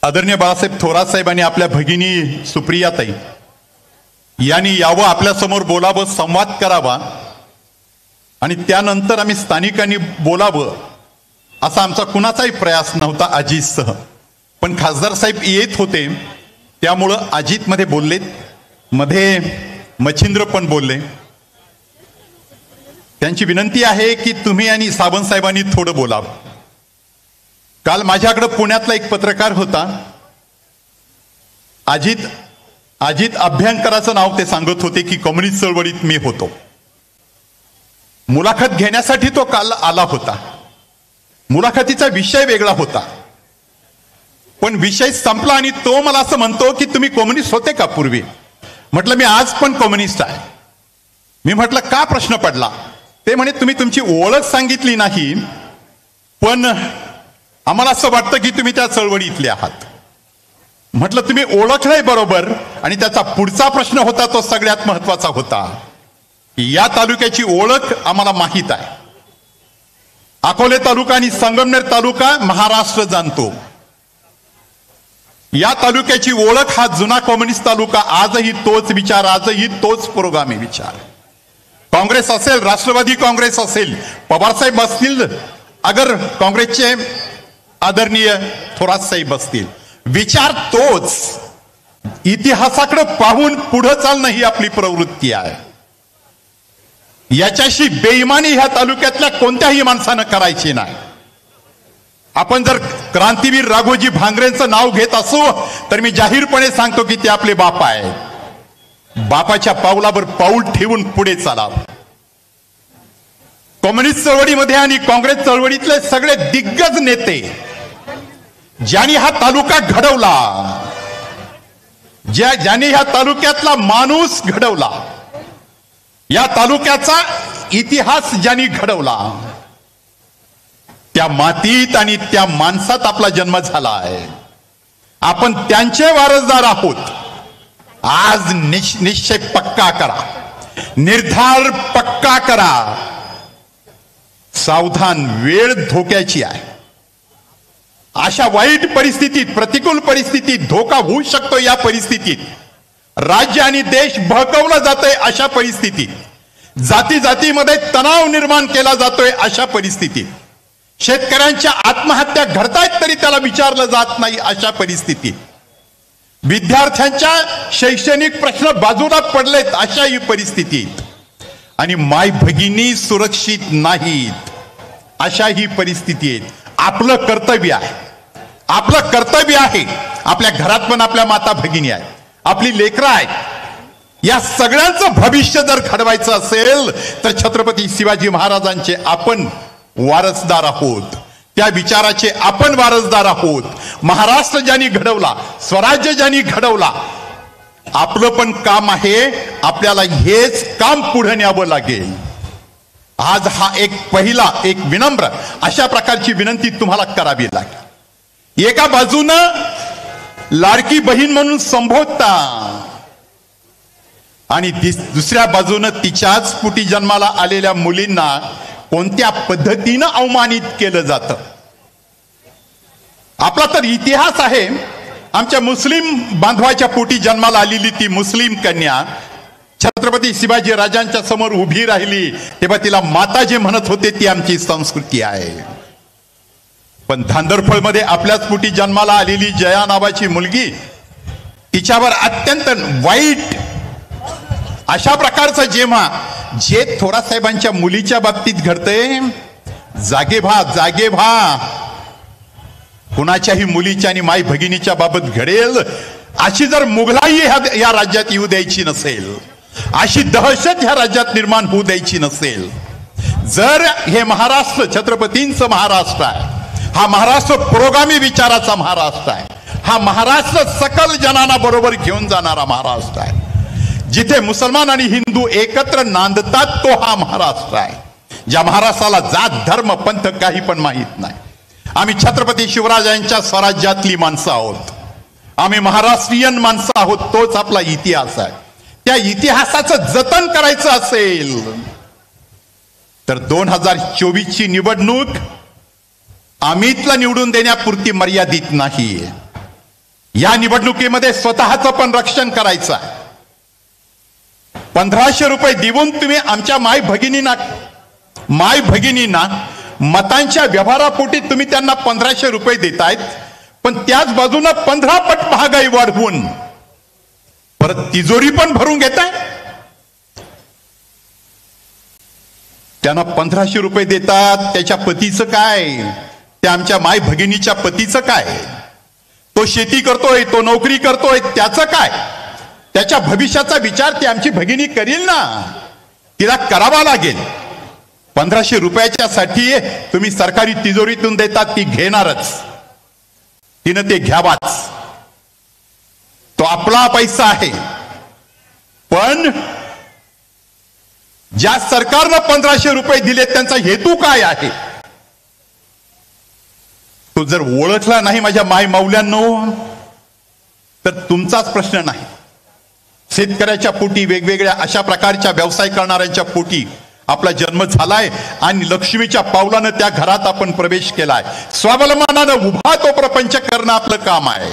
आदरणीय बाळासाहेब थोरात साहेबांनी आपल्या भगिनी सुप्रियाताई यांनी यावं, आपल्या समोर बोलावं, संवाद करावा आणि त्यानंतर आम्ही स्थानिकांनी बोलावं असा आमचा कुणाचाही प्रयास नव्हता अजितसह. पण खासदार साहेब येत होते त्यामुळं अजित मध्ये बोललेत, मध्ये मच्छिंद्र पण बोलले. त्यांची विनंती आहे की तुम्ही आणि सावंत साहेबांनी थोडं बोलावं. काल माझ्याकडे पुण्यातला एक पत्रकार होता, अजित अभ्यंकराचं नाव ते सांगत होते की कम्युनिस्ट चळवळीत मी होतो. मुलाखत घेण्यासाठी तो काल आला होता. मुलाखतीचा विषय वेगळा होता, पण विषय संपला आणि तो मला असं म्हणतो की तुम्ही कम्युनिस्ट होते का पूर्वी? म्हटलं मी आज पण कम्युनिस्ट आहे. मी म्हटलं का? प्रश्न पडला. ते म्हणे तुम्ही तुमची ओळख सांगितली नाही, पण आम्हाला असं वाटतं की तुम्ही त्या चळवळीतले आहात. म्हटलं तुम्ही ओळखलंय बरोबर, आणि त्याचा पुढचा प्रश्न होता तो सगळ्यात महत्वाचा होता. या तालुक्याची ओळख आम्हाला माहीत आहे. अकोले तालुका आणि संगमनेर तालुका महाराष्ट्र जाणतो. या तालुक्याची ओळख हा जुना कम्युनिस्ट तालुका. आजही तोच विचार, आजही तोच पुरोगामी विचार. काँग्रेस असेल, राष्ट्रवादी काँग्रेस असेल, पवारसाहेब असतील, अगर काँग्रेसचे आदरणीय थोरात साहेब असतील, विचार तोच. इतिहासाकडे पाहून पुढे चालणं ही आपली प्रवृत्ती आहे. याच्याशी बेईमानी ह्या तालुक्यातल्या कोणत्याही माणसानं करायची नाही. आपण जर क्रांतीवीर राघोजी भांगरेंचं नाव घेत असू तर मी जाहीरपणे सांगतो की ते आपले बाप आहेत. बापाच्या पावलावर पाऊल ठेवून पुढे चालावं. कम्युनिस्ट चळवळीमध्ये आणि काँग्रेस चळवळीतले सगळे दिग्गज नेते ज्यांनी हा तालुका घडवला, ज्यांनी ह्या तालुक्यातला माणूस घडवला, या तालुक्याचा इतिहास ज्यांनी घडवला, त्या मातीत आणि त्या माणसात आपला जन्म झाला आहे. आपण त्यांचे वारसदार आहोत. आज निश्चय पक्का करा, निर्धार पक्का करा. सावधान, वेळ धोक्याची आहे. अशा वाईट परिस्थितीत, प्रतिकूल परिस्थितीत धोका होऊ शकतो. या परिस्थितीत राज्य आणि देश बहकवला जातोय. अशा परिस्थितीत जाती जातीमध्ये तणाव निर्माण केला जातोय. अशा परिस्थितीत शेतकऱ्यांच्या आत्महत्या घडतायत तरी त्याला विचारलं जात नाही. अशा परिस्थितीत विद्यार्थ्यांच्या शैक्षणिक प्रश्न बाजूला पडलेत. अशा ही परिस्थितीत आणि माय भगिनी सुरक्षित नाहीत. अशा ही परिस्थितीत आपलं कर्तव्य आहे, आपलं कर्तव्य आहे. आपल्या घरात पण आपल्या माता भगिनी आहेत, आपली लेकरं आहेत. या सगळ्यांचं भविष्य जर घडवायचं असेल तर छत्रपती शिवाजी महाराजांचे आपण वारसदार आहोत. त्या विचाराचे आपण वारसदार आहोत. महाराष्ट्र ज्यांनी घडवला, स्वराज्य ज्यांनी घडवला, आपलं पण काम आहे. आपल्याला हेच काम पुढे न्यावं लागेल. आज हा एक पहिला, एक विनम्र अशा प्रकारची विनंती तुम्हाला करावी लागेल. एका बाजूनं लाडकी बहीण म्हणून संबोधता आणि दुसऱ्या बाजूनं तिच्याच पोटी जन्माला आलेल्या मुलींना कोणत्या पद्धतीनं अवमानित केलं जातं. आपला तर इतिहास आहे. आमच्या मुस्लिम बांधवाच्या पोटी जन्माला आलेली ती मुस्लिम कन्या छत्रपती शिवाजी राजांच्या समोर उभी राहिली तेव्हा तिला माता जे म्हणत होते ती आमची संस्कृती आहे. पण धांदरफळमध्ये आपल्याच पोटी जन्माला आलेली जया नावाची मुलगी, तिच्यावर अत्यंत वाईट अशा प्रकारचं जे थोरात साहेबांच्या मुलीच्या बाबतीत घडतंय, जागे व्हा. कुणाच्याही मुलीच्या आणि माई भगिनीच्या बाबत घडेल अशी जर मुघलाई या राज्यात येऊ द्यायची नसेल, अशी दहशत ह्या राज्यात निर्माण होऊ द्यायची नसेल, जर हे महाराष्ट्र छत्रपतींचं महाराष्ट्र आहे, हा महाराष्ट्र पुरोगामी विचाराचा महाराष्ट्र आहे, हा महाराष्ट्र सकल जनांना बरोबर घेऊन जाणारा महाराष्ट्र आहे, जिथे मुसलमान आणि हिंदू एकत्र नांदतात तो हा महाराष्ट्र आहे. ज्या महाराष्ट्राला जात धर्म पंथ काही पण माहित नाही. आम्ही छत्रपती शिवराजांच्या स्वराज्यातली माणसं आहोत. आम्ही महाराष्ट्रीयन माणसं आहोत. तोच आपला इतिहास आहे. त्या इतिहासाचं जतन करायचं असेल तर 2024 ची निवडणूक अमितला निवडून देण्यापुरती मर्यादित नाही. या निवडणुकीमध्ये स्वतःचं पण रक्षण करायचं आहे. 1500 रुपये देऊन तुम्ही आमच्या माय भगिनींना मतांच्या व्यवहारापोटी तुम्ही त्यांना 1500 रुपये देतायत, पण त्याच बाजूने 15 पट महागाई वाढवून परत तिजोरी पण भरून घेताय. त्यांना 1500 रुपये देतात, त्याच्या पतीचं काय, त्या आमच्या माय भगिनीच्या पतीचं काय, तो शेती करतोय, तो नोकरी करतोय, त्याचं काय, त्याच्या भविष्याचा विचार ती आमची भगिनी करील ना, तिला करावा लागेल. 1500 रुपयाच्या साठी तुम्ही सरकारी तिजोरीतून देतात, ती घेणारच, तिनं ते घ्यावाच, तो आपला पैसा आहे. पण ज्या सरकारनं 1500 रुपये दिले त्यांचा हेतू काय आहे तो जर ओळखला नाही माझ्या माय मौल्यांनो, तर तुमचाच प्रश्न नाही. शेतकऱ्याच्या पोटी, वेगवेगळ्या अशा प्रकारच्या व्यवसाय करणाऱ्यांच्या पोटी आपला जन्म झालाय आणि लक्ष्मीच्या पावलानं त्या घरात आपण प्रवेश केलाय. स्वावलंबनानं उभा तो प्रपंच करणं आपलं काम आहे.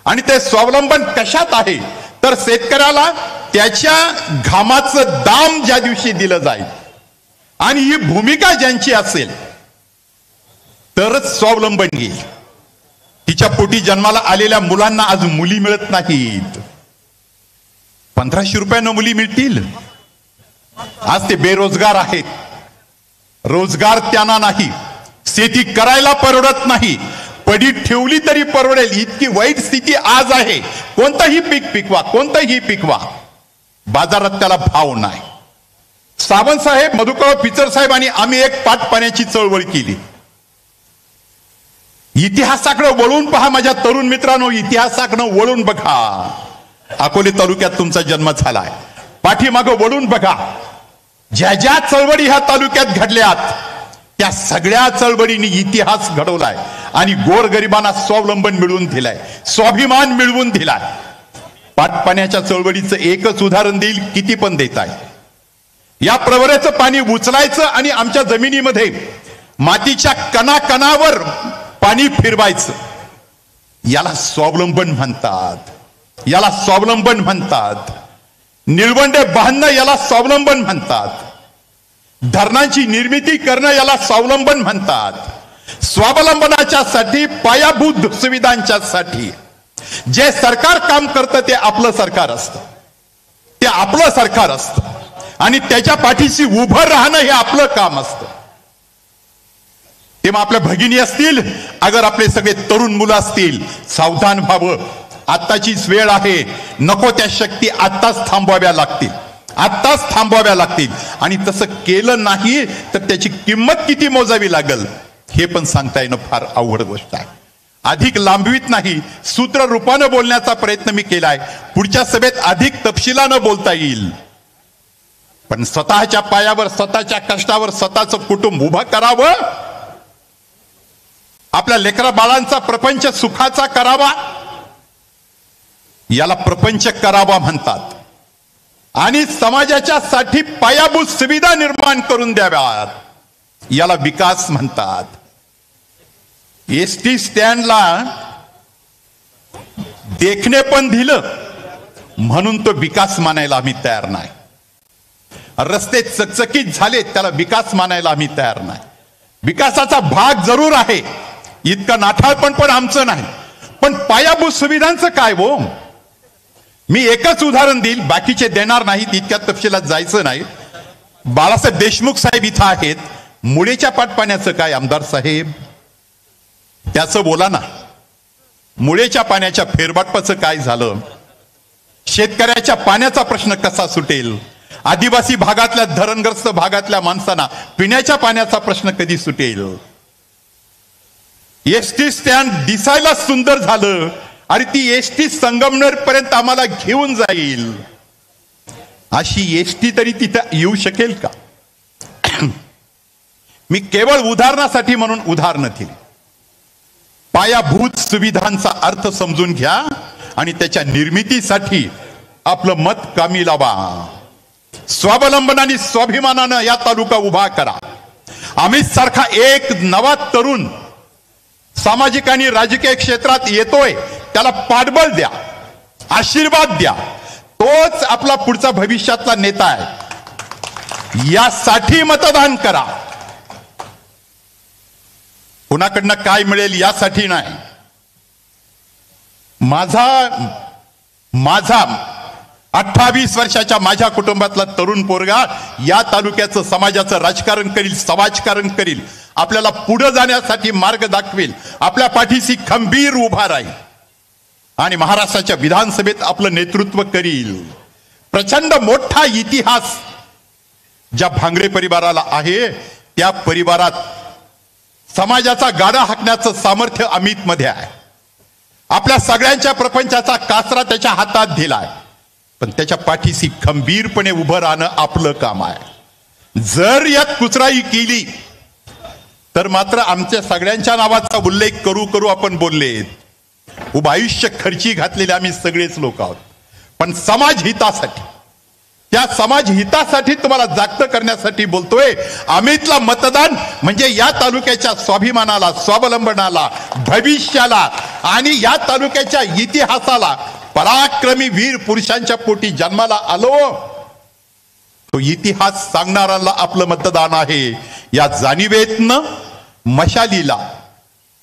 आणि ते स्वावलंबन कशात आहे, तर शेतकऱ्याला त्याच्या घामाचं दाम ज्या दिवशी दिलं जाईल आणि ही भूमिका ज्यांची असेल तरच स्वावलंबन येईल. तिच्या पोटी जन्माला आलेल्या मुलांना आज मुली मिळत नाहीत, 1500 रुपयानं मुली मिळतील. आज ते बेरोजगार आहेत, रोजगार त्यांना नाही, शेती करायला परवडत नाही, पडीत ठेवली तरी परवडेल इतकी वाईट स्थिती आज आहे. कोणतंही पीक पिकवा, कोणतंही पिकवा, बाजारात त्याला भाव नाही. सावंत साहेब, मधुकर पिचर साहेब आणि आम्ही एक पाट पाण्याची चळवळ केली. इतिहासाकडे वळून पहा माझ्या तरुण मित्रांनो, इतिहासाकडे वळून बघा. अकोले तालुक्यात तुमचा जन्म झालाय, पाठीमागं वळून बघा. ज्या ज्या चळवळी ह्या तालुक्यात घडल्यात त्या सगळ्या चळवळींनी इतिहास घडवलाय आणि गोरगरिबांना स्वावलंबन मिळवून दिलाय, स्वाभिमान मिळवून दिलाय. पाटपाण्याच्या चळवळीचं एकच उदाहरण देईल, किती पण देताय. या प्रवऱ्याचं पाणी उचलायचं आणि आमच्या जमिनीमध्ये मातीच्या कणाकणावर पाणी फिरवायचं, याला स्वावलंबन म्हणतात, याला स्वावलंबन म्हणतात. निळवंडे बांधणं याला स्वावलंबन म्हणतात. धरणांची निर्मिती करणं याला स्वावलंबन म्हणतात. स्वावलंबनाच्या साठी, पायाभूत सुविधांच्या साठी जे सरकार काम करतं ते आपलं सरकार असतं, ते आपलं सरकार असतं आणि त्याच्या पाठीशी उभं राहणं हे आपलं काम असतं. तेव्हा आपल्या भगिनी असतील, अगर आपले सगळे तरुण मुलं असतील, सावधान व्हावं. आत्ताचीच वेळ आहे, नको त्या शक्ती आत्ताच थांबवाव्या लागतील, आत्ताच थांबवाव्या लागतील. आणि तसं केलं नाही तर त्याची किंमत किती मोजावी लागेल हे पण सांगता येणं फार अवघड गोष्ट आहे. अधिक लांबवीत नाही, सूत्र रूपानं बोलण्याचा प्रयत्न मी केलाय. पुढच्या सभेत अधिक तपशिलानं बोलता येईल. पण स्वतःच्या पायावर, स्वतःच्या कष्टावर स्वतःचं कुटुंब उभं करावं, आपल्या लेकरा बाळांचा प्रपंच सुखाचा करावा, याला प्रपंच करावा म्हणतात. आणि समाजाच्या साठी पायाभूत सुविधा निर्माण करून द्याव्यात, याला विकास म्हणतात. एसटी स्टँडला देखणे पण दिलं म्हणून तो विकास मानायला आम्ही तयार नाही. रस्ते चकचकीत झाले त्याला विकास मानायला आम्ही तयार नाही. विकासाचा भाग जरूर आहे, इतकं नाठाळपण पण आमचं नाही. पण पायाभूत सुविधांचं काय हो? मी एकच उदाहरण देईल, बाकीचे देणार नाहीत, इतक्या तपशिलात जायचं नाही. बाळासाहेब देशमुख साहेब इथं आहेत. मुळेच्या पाटपाण्याचं काय आमदार साहेब, त्याचं बोला ना. मुळेच्या पाण्याच्या फेरबाटपाचं काय झालं? शेतकऱ्याच्या पाण्याचा प्रश्न कसा सुटेल? आदिवासी भागातल्या, धरणग्रस्त भागातल्या माणसांना पिण्याच्या पाण्याचा प्रश्न कधी सुटेल? एसटी स्टँड दिसायला सुंदर झालं आणि ती एसटी संगमनेर पर्यंत आम्हाला घेऊन जाईल, अशी एसटी तरी तिथं येऊ शकेल का? मी केवळ उदाहरणासाठी म्हणून उदाहरणं दिली. पायाभूत सुविधांचा अर्थ समजून घ्या आणि त्याच्या निर्मितीसाठी आपलं मत कामी लावा. स्वावलंबन आणि स्वाभिमानानं या तालुका उभा करा. अमित सारखा एक नवा तरुण सामाजिक आणि राजकीय क्षेत्रात येतोय, त्याला पाठबळ द्या, आशीर्वाद द्या. तोच आपला पुढचा भविष्यातला नेता आहे. यासाठी मतदान करा. कुणाकडनं काय मिळेल यासाठी नाही. माझा 28 वर्षाच्या माझ्या कुटुंबातला तरुण पोरगा या तालुक्याचं समाजाचं राजकारण करील, समाजकारण करील, आपल्याला पुढे जाण्यासाठी मार्ग दाखवेल, आपल्या पाठीशी खंबीर उभा राहील आणि महाराष्ट्राच्या विधानसभेत आपलं नेतृत्व करील. प्रचंड मोठा इतिहास ज्या भांगरे परिवाराला आहे त्या परिवारात समाजाचा गाडा हाकण्याचं सामर्थ्य अमित मध्ये आहे. आपल्या सगळ्यांच्या प्रपंचाचा कासरा त्याच्या हातात दिलाय, पण त्याच्या पाठीशी खंबीरपणे उभं राहणं आपलं काम आहे. जर यात कुचराई केली तर मात्र आमच्या सगळ्यांच्या नावाचा उल्लेख करू करू आपण बोललेत. उभं आयुष्य खर्ची घातलेले आम्ही सगळेच लोक आहोत, पण समाज हितासाठी, त्या समाज हितासाठी तुम्हाला जागतं करण्यासाठी बोलतोय. अमितला मतदान म्हणजे या तालुक्याच्या स्वाभिमानाला, स्वावलंबनाला, भविष्याला आणि या तालुक्याच्या इतिहासाला पराक्रमी वीर पुरुषांच्या पोटी जन्माला आलो तो इतिहास सांगणाऱ्याला आपलं मतदान आहे. या जाणीवेतनं मशालीला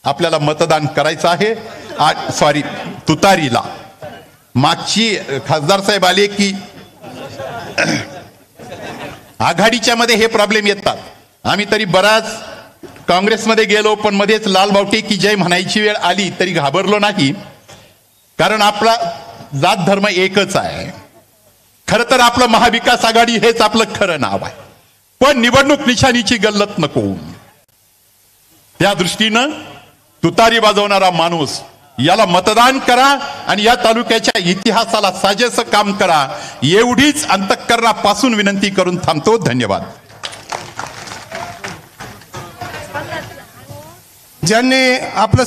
आपल्याला मतदान करायचं आहे. तुतारीला. मागची खासदार साहेब आले की आघाडीच्या मध्ये हे प्रॉब्लेम येतात. आम्ही तरी बराच काँग्रेसमध्ये गेलो, पण मध्येच लाल बावटे की जय म्हणायची वेळ आली तरी घाबरलो नाही, कारण आपला जात धर्म एकच आहे. खरं तर आपलं महाविकास आघाडी हेच आपलं खरं नाव आहे, पण निवडणूक निशाणीची गल्लत नको. त्या दृष्टीनं तुतारी वाजवणारा माणूस याला मतदान करा आणि या तालुक्याच्या इतिहासाला साजेसं काम करा, एवढीच अंतःकरणापासून विनंती करून थांबतो. धन्यवाद. ज्यांनी आपलं